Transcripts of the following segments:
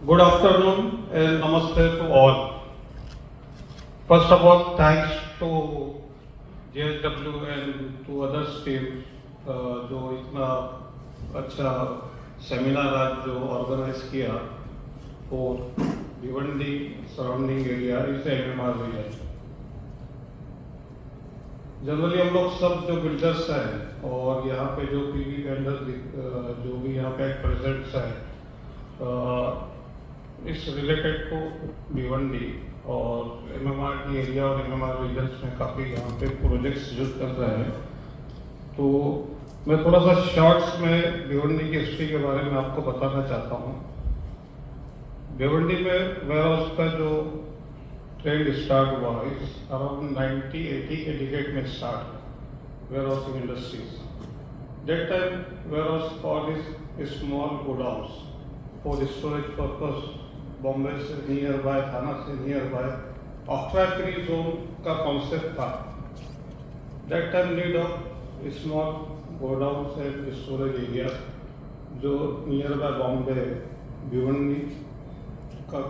Good afternoon and namaste to all. First of all, thanks to JSW and to others team जो इतना अच्छा seminar आज जो organise किया for Bhiwandi surrounding area is MMR region. Generally हम लोग सब जो बिल्डर्स हैं और यहाँ पे जो पीवी वेंडर जो भी यहाँ पे प्रेजेंट्स हैं इस रिलेटेड को भिवंडी और MMR की एरिया और MMR रीजन्स में काफ़ी यहाँ पे प्रोजेक्ट्स यूज कर रहे हैं. तो मैं थोड़ा सा शॉर्ट्स में भिवंडी की हिस्ट्री के बारे में आपको बताना चाहता हूँ. भिवंडी में वेयरहाउस का जो ट्रेंड स्टार्ट हुआ इस अराउंड 1980 के डिकेड में start warehousing industries. That time warehouse called is small godowns for storage purpose. Bombay से नियर बाय, थाना से नियर बाय ऑक्ट्रा फ्री जोन का कॉन्सेप्ट था. That time need of small godowns and storage area जो near by Bombay Bhiwandi का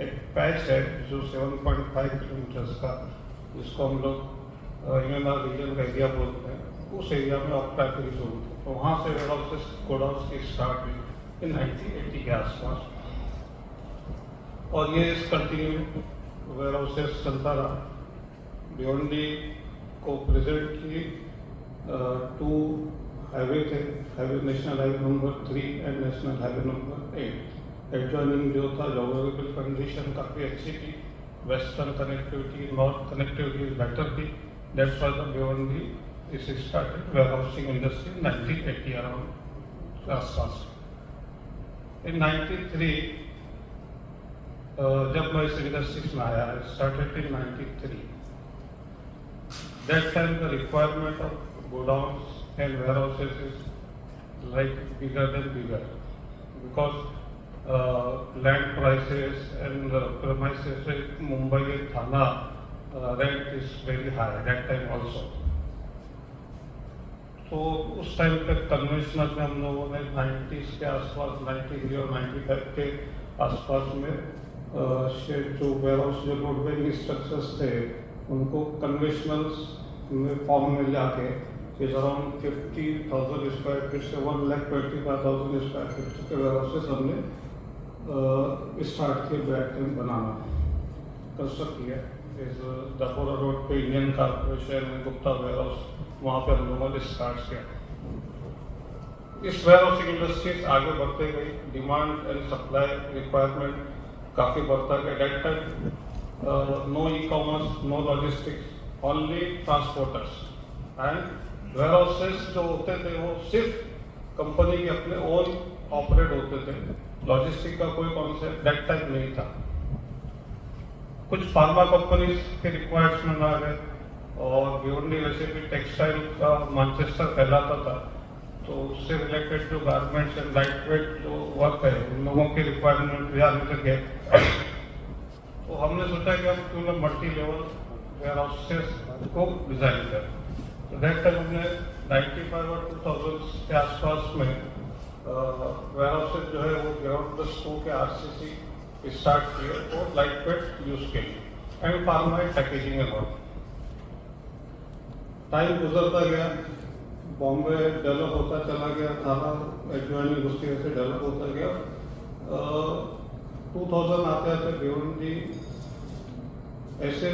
एक patch है जो 7.5 किलोमीटर्स का, जिसको हम लोग MMR रीजन का एरिया बोलते हैं. उस एरिया में ऑक्ट्रा फ्री जोन था. तो वहाँ से वेयरहाउसेस गोडाउन्स की स्टार्ट हुई इन 1980 के आसपास और ये इस कंटिन्यू वेयरहाउसेस चलता रहा. भिवंडी को प्रेजेंट की 2 हाईवे थे, highway national highway number 3 and national highway number 8. Adjoining जो था जोग्राफिकल कंडीशन काफ़ी अच्छी थी. Western connectivity, north connectivity better थी. That's why the Bhiwandi is started warehousing industry 1980 around आसपास. इन 93 जब मैं इस इंडस्ट्रीज में आया, started in 93. That time the requirement of godowns and warehouses is like bigger than bigger because land prices and premises Mumbai and थाना rent is very high that time also. तो उस time पे conventional में हम लोगों ने 90s के आसपास, 93 और 95 के आसपास में जो वेयरहाउस जो रोड बेंडिंग स्ट्रक्चर्स थे उनको कन्वेंशनल्स में फॉर्म में लाके इज अराउंड 50,000 स्क्वायर फीट से 1,25,000 स्क्वायर फीट के वेयरहाउसेस हमने स्टार्ट किए बैक टाइम बनाना, कंस्ट्रक्ट किया. इस दपोरा रोड पे इंडियन कॉर्पोरेशन में गुप्ता वेयरहाउस, वहाँ पे हम लोगों ने स्टार्ट किया. इस वेयरहाउसिंग इंडस्ट्रीज आगे बढ़ते गई. डिमांड एंड सप्लाई रिक्वायरमेंट काफ़ी बढ़ता गया. That time no e-commerce, no logistics, only transporters and warehouses जो होते थे वो सिर्फ कंपनी के अपने ओन ऑपरेट होते थे. लॉजिस्टिक का कोई कॉन्सेप्ट दैट टाइम नहीं था. कुछ फार्मा कंपनीज के रिक्वायरमेंट आ गए और भिवंडी वैसे भी टेक्सटाइल का मैनचेस्टर कहलाता था. तो उससे रिलेटेड जो गारमेंट्स एंड लाइट वेट जो वर्क है उन लोगों की रिक्वायरमेंट भी आने लगे. तो हमने सोचा कि हम क्यों ना मल्टी लेवल वेयरहाउसेस को डिजाइन करें. तो दैट टाइम हमने 95 और 2000 के आसपास में वेयरहाउसेस जो है वो ग्राउंड प्लस 2 के RCC स्टार्ट किए और लाइट वेट यूज के लिए एंड फार्मा एंड पैकेजिंग है. बहुत टाइम गुजरता गया, बॉम्बे डेवलप होता चला गया, थाना एडजॉइनिंग उसकी वजह से डेवलप होता गया. 2000 आते आते भिवंडी ऐसे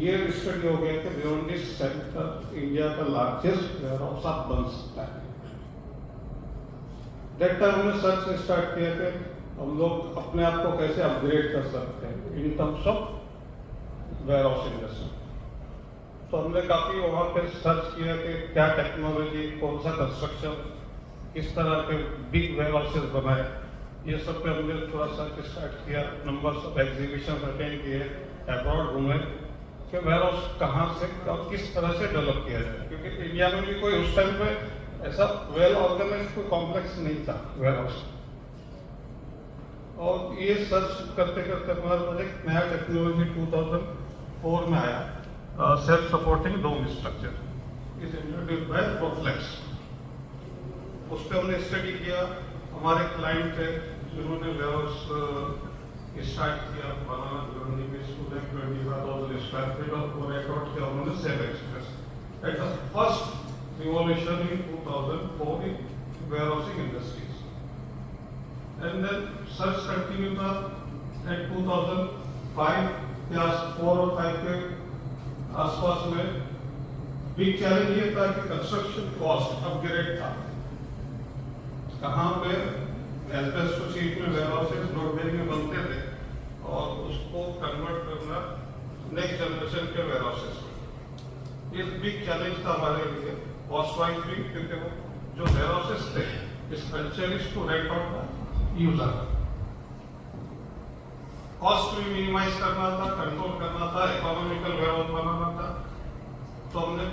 ये स्टडी हो गया कि भिवंडी सेंटर इंडिया का लार्जेस्ट वेयरहाउस आप बन सकता है. दैट टाइम हमने सर्च स्टार्ट किया कि हम लोग अपने आप को कैसे अपग्रेड कर सकते हैं in terms of warehouse industry. तो हमने काफ़ी वहाँ पे सर्च किया कि क्या टेक्नोलॉजी, कौन सा कंस्ट्रक्शन, किस तरह के बिग वेयरहाउसेस बनाए. ये सब पे हमने थोड़ा सर्च स्टार्ट किया. नंबर्स ऑफ एग्जीबिशन अटेंड किए, अब्रॉड घूमे कि वेयरहाउस कहाँ से और किस तरह से डेवलप किया जाए. क्योंकि इंडिया में भी कोई उस टाइम पे ऐसा वेल ऑर्गेनाइज कोई कॉम्प्लेक्स नहीं था वेयरहाउस. और ये सर्च करते करते हमारे पास एक नया टेक्नोलॉजी 2004 में आया. Self supporting dome structure is introduced by Proflex. उस पर हमने स्टडी किया. हमारे क्लाइंट थे जिन्होंने वेयरहाउस स्टार्ट किया बनाना भिवंडी में 25,000 स्क्वायर फीट और रिकॉर्ड किया उन्होंने सेल express at the first revolution in 2004 in warehousing industries, and then such continued at 2005 या 4 और 5 के आसपास में बिग चैलेंज ये था कि कंस्ट्रक्शन कॉस्ट अपग्रेड था। कहाँ पे एस्बेस्टो शीट में वेयरहाउसेस रोड में बनते थे और उसको कन्वर्ट करना नेक्स्ट जनरेशन के वेयरहाउसेस में, ये बिग चैलेंज था हमारे लिए कॉस्ट वाइज भी, क्योंकि वो जो वेयरहाउसेस थे इस culture to rent out user, cost भी मिनिमाइज करना था, कंट्रोल करना था, इकोनॉमिकल वेयरहाउस बनाना था। तो हमने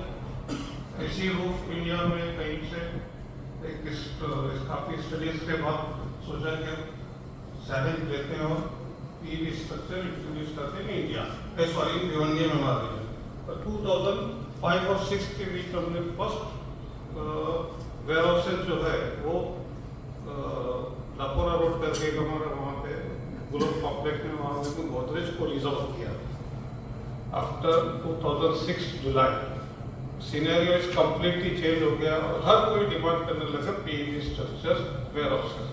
ऐसी रूफ इंडिया में कहीं से काफी स्टडीज के बाद सोचा कि चैलेंज लेते हैं और पीवी स्ट्रक्चर इंट्रोड्यूस करते हैं इंडिया सॉरी भिवंडी में हमारे 2005 और 6 के बीच हमने फर्स्ट वेयरहाउसेस जो है वो लापोरा रोड करके हमारा वहाँ पे ग्लोब कॉम्प्लेक्स में वहाँ पे गोदरेज को रिजर्व किया। After 2006 July scenario is completely change हो गया और हर कोई डिमांड करने लगा पीवी स्ट्रक्चर वेयरहाउसेस,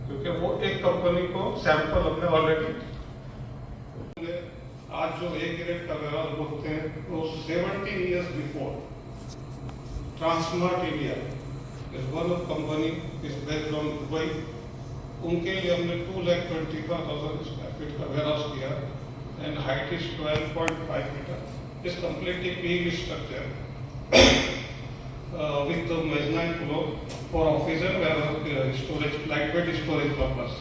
क्योंकि वो एक कंपनी को सैंपल हमने ऑलरेडी आज जो ए ग्रेड का वेयरहाउस बोलते हैं वो 17 years before Transmart India is one of company is based on Dubai, उनके लिए हमने 2,25,000 स्क्वायर फीट का वेयरहाउस किया and height is 12.5 metre. Is completely PV structure with the mezzanine floor for office and storage, lightweight storage purpose.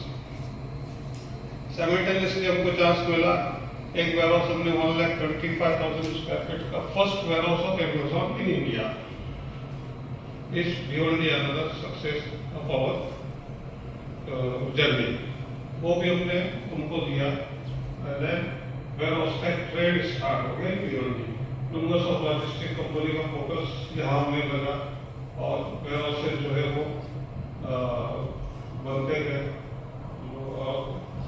Simultaneously हमको chance मिला एक warehouse हमने 1,25,000 square feet का first warehouse of Amazon in India is beyond another success of our journey, वो भी हमने उनको दिया। देन वेयरहाउस का ट्रेड स्टार्ट हो गया beyond numbers of logistic company का फोकस यहाँ होने लगा और वेयरहाउसेस जो है वो बनते गए और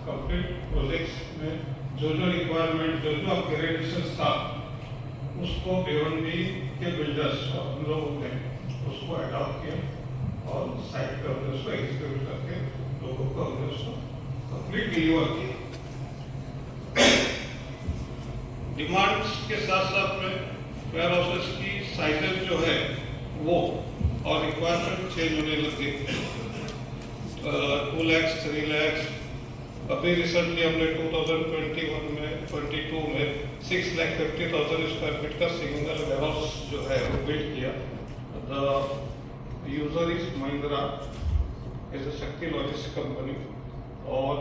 कंप्लीट प्रोजेक्ट्स में जो रिक्वायरमेंट जो अपग्रेडेशन था उसको भिवंडी के बिल्डर्स और हम लोगों ने उसको अडॉप्ट किया और साइट पे हमने उसको एग्जीक्यूट करके लोगों को हमने उसको कंप्लीट डिलीवर किया। डिमांड्स के साथ साथ में वेयरहाउसेस की साइजेस जो है वो और रिक्वायरमेंट चेंज होने लगी। 2 लाख 3 लाख अभी रिसेंटली हमने 2022 में 6,50,000 स्क्वायर फीट का सिंगल वेयरहाउस जो है वो बिल्ड किया। The user is Mahindra is a शक्ति लॉजिस्टिक कंपनी और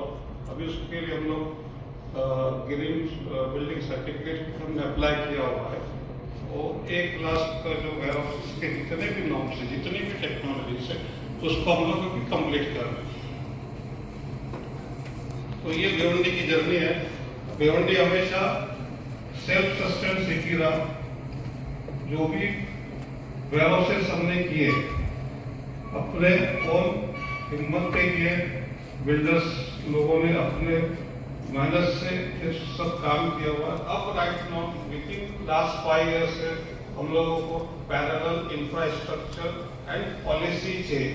अभी उसके लिए हम लोग ग्रीन बिल्डिंग सर्टिफिकेट हमने अप्लाई किया हुआ है। वो 1 लाख का जो वेयरहाउस के जितने भी नॉर्म्स है जितनी भी टेक्नोलॉजी से उसको हम लोग भी कंप्लीट कर रहे हैं। तो ये भिवंडी की जर्नी है। भिवंडी हमेशा सेल्फ सस्टेन सिटी रहा, जो भी वेयरहाउसेस हमने किए अपने ओन हिम्मत के किए, बिल्डर्स लोगों ने अपने मेहनत से ये सब काम किया हुआ। अब right now with in last 5 years से हम लोगों को parallel infrastructure and policy change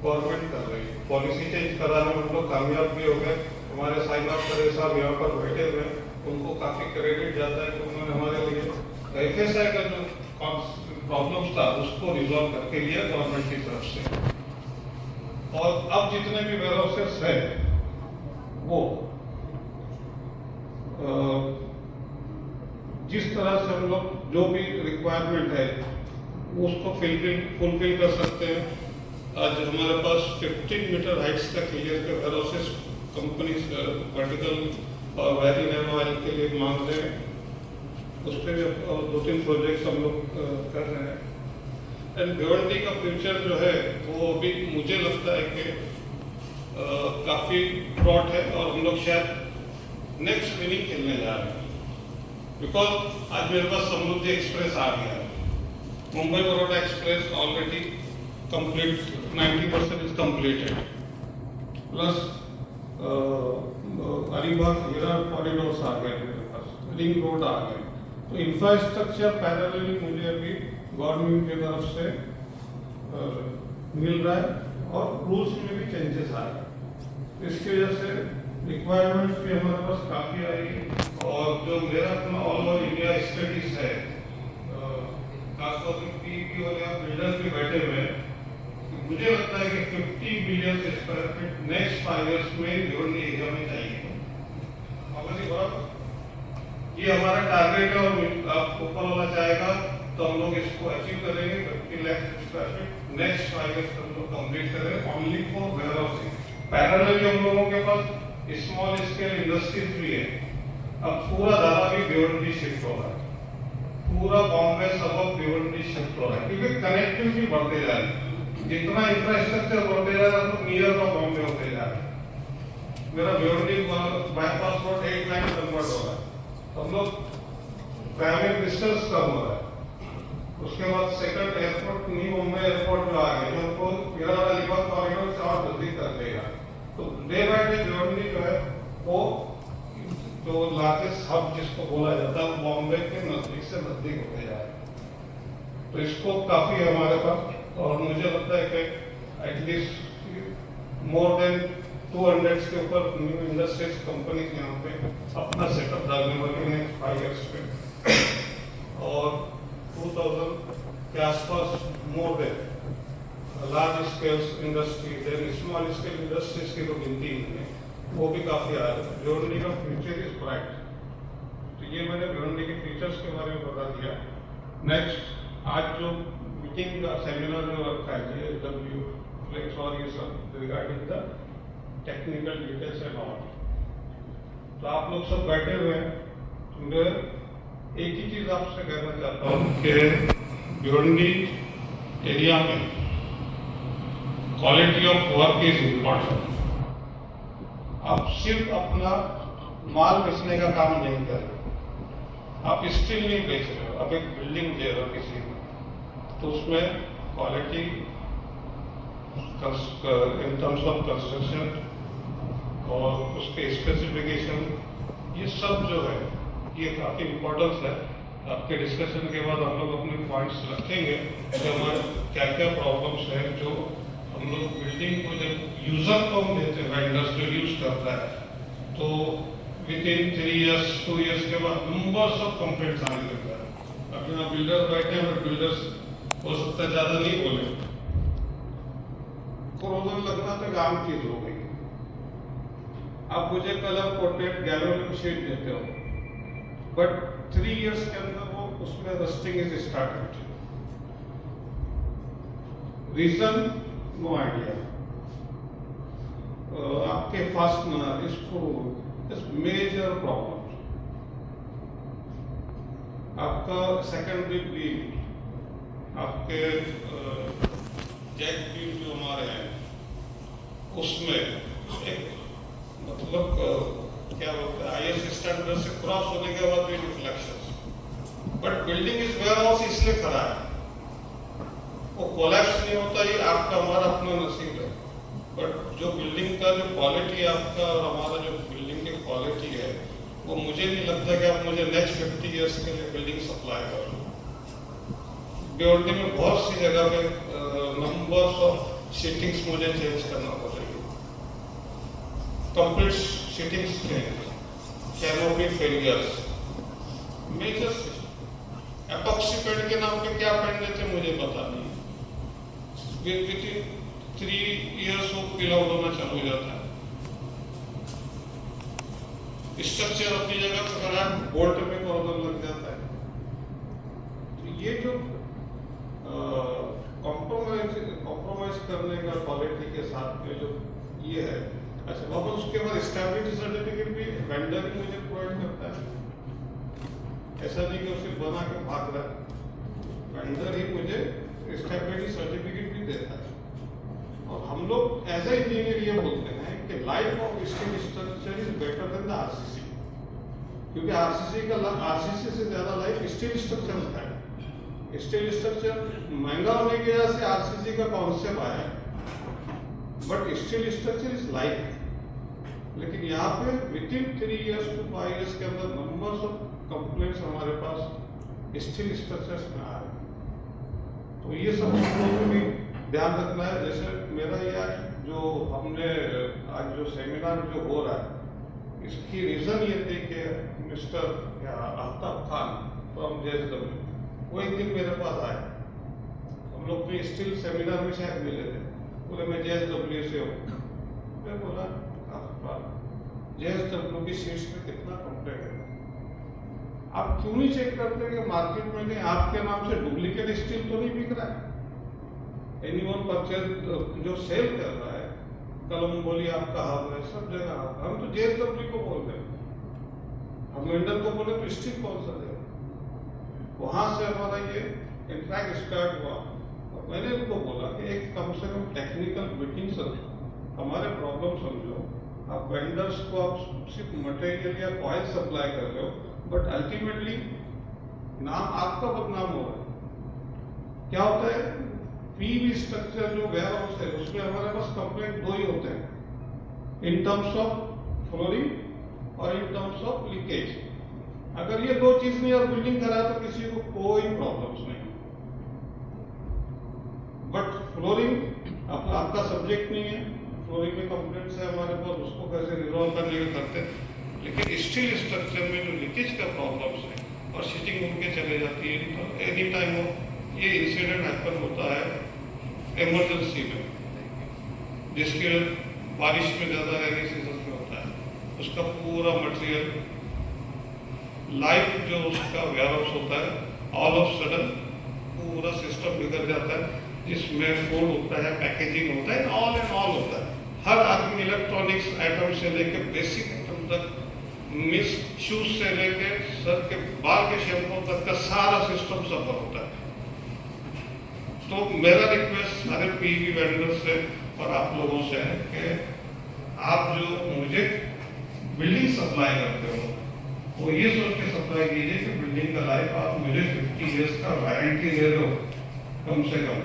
government कर रही है। पॉलिसी चेंज कराने में हम लोग कामयाब भी हो गए। हमारे साइन ऑफ करे साहब यहाँ पर बैठे हुए, उनको काफी क्रेडिट जाता है कि उन्होंने हमारे लिए FSI का जो प्रॉब्लम्स था उसको रिजॉल्व करके लिया गवर्नमेंट की तरफ से। और अब जितने भी वेयरहाउसेस है वो जिस तरह से हम लोग जो भी रिक्वायरमेंट है उसको फुलफिल कर सकते हैं। आज हमारे पास 15 मीटर हाइट्स का क्लियर के वेयरहाउसेस कंपनी वर्टिकल और वेरी नैरो ऑयल के लिए मांग रहे हैं। उस पर भी 2-3 प्रोजेक्ट्स हम लोग कर रहे हैं। एंड भिवंडी का फ्यूचर जो है वो अभी मुझे लगता है कि काफी ब्रॉड है और हम लोग शायद नेक्स्ट इनिंग खेलने जा रहे हैं। बिकॉज आज मेरे पास समृद्धि एक्सप्रेस आ गया है, Mumbai Baroda express already complete 90% is completed. Plus Alibaug हीरा कॉरिडोर्स आ गए मेरे पास, रिंग रोड आ गए। तो इंफ्रास्ट्रक्चर पैरेलली मुझे अभी गवर्नमेंट की तरफ से मिल रहा है और रूल्स में भी चेंजेस आ रहे हैं। इसकी वजह से रिक्वायरमेंट्स भी हमारे पास काफ़ी आई। और जो मेरा अपना ऑल ओवर इंडिया स्टडीज है, खासतौर पर पीईपी वाले आप बिल्डर्स भी बैठे हुए हैं, मुझे लगता है कि 50 billion square feet next 5 years में भिवंडी एरिया में चाहिए। ये हमारा टारगेट है और आप ऊपर वाला चाहेगा तो हम लोग इसको अचीव करेंगे। 50 lakh square feet next 5 years तक हम लोग कंप्लीट करेंगे ओनली फॉर वेयरहाउसिंग। पैरेलली हम लोगों के पास स्मॉल स्केल इंडस्ट्रीज भी है। अब पूरा दादा भी भिवंडी शिफ्ट हो रहा है, पूरा बॉम्बे सब भिवंडी शिफ्ट हो रहा है, क्योंकि कनेक्टिविटी बढ़ते जा रही है। जितना इंफ्रास्ट्रक्चर बढ़ते जा रहा है तो नियर का बॉम्बे होते जा रहा है। मेरा Bhiwandi bypass road 8 line convert हो रहा है, हम लोग ट्रैवलिंग डिस्टेंस कम हो रहा है। उसके बाद second airport new Mumbai airport में आ गए, जो हमको हीरा अलीबाग कॉरिडोर से और जल्दी कर देगा। तो डे बाय डे भिवंडी जो है वो जो लार्जेस्ट हब जिसको बोला जाता है बॉम्बे के नजदीक से नजदीक होते जा रहे हैं। तो इसको काफी है हमारे पास, और मुझे लगता है कि एटलीस्ट मोर देन 200 के ऊपर न्यू इंडस्ट्रीज कंपनीज यहाँ पे अपना सेटअप डालने वाली हैं 5 ईयर्स में। और 2000 के आसपास more than large scale industry, then small scale industries की तो गिनती नहीं है, वो भी काफी आ रहा है। भिवंडी का फ्यूचर इज ब्राइट। तो ये मैंने भिवंडी के फीचर्स के बारे में बता दिया। नेक्स्ट, आज जो मीटिंग का सेमिनार जो रखा है JSW फ्लेक्स और ये सब regarding the technical details and all, तो आप लोग सब बैठे हुए हैं। मैं एक ही चीज आपसे कहना चाहता हूँ कि भिवंडी एरिया में quality of work is important. आप सिर्फ अपना माल बेचने का काम नहीं कर रहे, आप स्टील नहीं बेच रहे हो, आप एक बिल्डिंग दे रहे हो किसी को, तो उसमें quality in terms of construction और उसके स्पेसिफिकेशन, ये सब जो है ये काफी इम्पोर्टेंस है। आपके डिस्कशन के बाद हम लोग अपने पॉइंट्स रखेंगे कि हमारे क्या क्या प्रॉब्लम्स हैं जो हम लोग बिल्डिंग को जब यूजर को हम देते हैं, वेंडर्स जो यूज करता है, तो विद इन 3 इयर्स 2 इयर्स के बाद नंबर्स ऑफ कंप्लेंट्स आने लगता है। अब यहाँ बिल्डर बैठे हैं और बिल्डर्स हो सकता है ज्यादा नहीं बोले, क्रोजन लगना तो एक आम चीज हो गई। आप मुझे कलर कोटेड गैलोरीन शीट देते हो, बट 3 इयर्स के अंदर वो उसमें rusting is started. Reason no idea. आपके फास्टनर इसको मेजर प्रॉब्लम, आपका सेकेंडरी बीम, आपके जेट बीम जो हमारे हैं उसमें एक मतलब क्या बोलते हैं IS स्टैंडर्ड से क्रॉस होने के बाद भी reflections, but building is warehouse इसलिए खड़ा है, वो कोलैप्स नहीं होता। ये आपका हमारा अपना नसीब है, बट जो बिल्डिंग का जो क्वालिटी आपका और हमारा जो बिल्डिंग की क्वालिटी है, वो मुझे नहीं लगता कि आप मुझे नेक्स्ट 50 इयर्स के लिए बिल्डिंग सप्लाई करो। भिवंडी में बहुत सी जगह पे नंबर्स ऑफ सीटिंग्स मुझे चेंज करना पड़ेगा, complete seatings change, canopy failures, major epoxy paint के नाम पे क्या पेंट देते मुझे पता नहीं। विद इन 3 इयर्स वो पील आउट होना चालू हो जाता है। स्ट्रक्चर अपनी जगह पर खड़ा है, बोल्ट में कॉर्नर लग जाता है। तो ये जो कॉम्प्रोमाइज करने का क्वालिटी के साथ में जो ये है, अच्छा वापस उसके बाद स्टेबिलिटी सर्टिफिकेट भी वेंडर ही मुझे प्रोवाइड करता है। ऐसा नहीं कि उसे बना के भाग रहा है, वेंडर ही मुझे स्टेबिलिटी सर्टिफिकेट भी देता है। और हम लोग एज ए इंजीनियर ये बोलते हैं कि life of steel structure is better than the RCC, क्योंकि आरसीसी से ज्यादा लाइफ स्टील स्ट्रक्चर का है। स्टील स्ट्रक्चर महंगा होने की वजह से आरसीसी का कॉन्सेप्ट आया है। But still structure is life. लेकिन यहाँ पे with in 3 years to 5 years के अंदर नंबर्स ऑफ कंप्लेंट्स हमारे पास स्टील स्ट्रक्चर्स में आ रहे हैं। तो ये सब हम लोगों को भी ध्यान रखना है। जैसे मेरा ये आज जो हमने आज जो सेमिनार जो हो रहा है, इसकी रीजन ये थी कि mister Aftab Khan from JSW वो एक दिन मेरे पास आए। हम लोग भी स्टील सेमिनार में शायद मिले थे। बोले मैं JSW से हूँ। मैं बोला JSW की शीट्स में कितना कंप्लेंट है, आप क्यों नहीं चेक करते कि मार्केट में कहीं आपके नाम से डुप्लीकेट स्टील तो नहीं बिक रहा है। एनीवन परचेज जो सेल कर रहा है, कलम बोली आपका हाथ है, सब जगह हाथ। हम तो JSW को बोल रहे हैं, हम वेंडर को बोले तो स्टील कौन सा देगा। वहां से हमारा ये इंटरैक्ट स्टार्ट हुआ और मैंने उनको बोला कि एक कम से कम टेक्निकल मीटिंग समझो, हमारे प्रॉब्लम समझो। आप वेंडर्स को आप सिर्फ मटेरियल या कॉइल सप्लाई कर रहे हो, बट अल्टीमेटली नाम आपका बदनाम हो रहा है। क्या होता है, पीवी स्ट्रक्चर जो वेयर हाउस है उसमें हमारे पास कंप्लेंट 2 ही होते हैं, इन टर्म्स ऑफ फ्लोरिंग और इन टर्म्स ऑफ लीकेज। अगर ये 2 चीज नहीं और बिल्डिंग करा तो किसी को कोई प्रॉब्लम्स नहीं। बट फ्लोरिंग आपका सब्जेक्ट नहीं है, फ्लोरिंग में कंप्लेंट्स है हमारे पास, उसको कैसे रिजॉल्व करने का करते हैं। लेकिन स्टील स्ट्रक्चर में जो लीकेज का प्रॉब्लम्स है और सीटिंग उड़ के चले जाती है, तो एनी टाइम हो ये इंसिडेंट हैपन होता है इमरजेंसी में, जिसके बारिश में ज्यादा रेनी सीजन में होता है। उसका पूरा मटेरियल लाइफ जो उसका वेयरहाउस होता है, ऑल ऑफ सडन पूरा सिस्टम बिगड़ जाता है, जिसमें फूड होता है, पैकेजिंग होता है, ऑल एंड ऑल होता है। हर आदमी इलेक्ट्रॉनिक्स आइटम से लेकर बेसिक आइटम तक, मिस शूज से लेकर सर के बाल के शैम्पू तक का सारा सिस्टम सफर होता है। तो मेरा रिक्वेस्ट सारे पीवी वेंडर से और आप लोगों से है कि आप जो मुझे बिल्डिंग सप्लाई करते हो वो ये सोच के सप्लाई कीजिए कि बिल्डिंग का लाइफ आप मुझे 50 years का वारंटी दे दो कम से कम।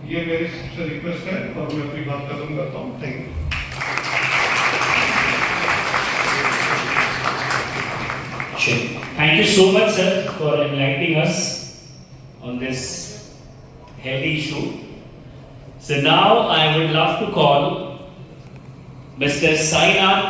ये मेरी सबसे रिक्वेस्ट है और मैं अपनी बात खत्म करता हूँ। Thank you. Thank you so much, sir, for enlightening us on this healthy issue. So now I would love to call Mr. Sainath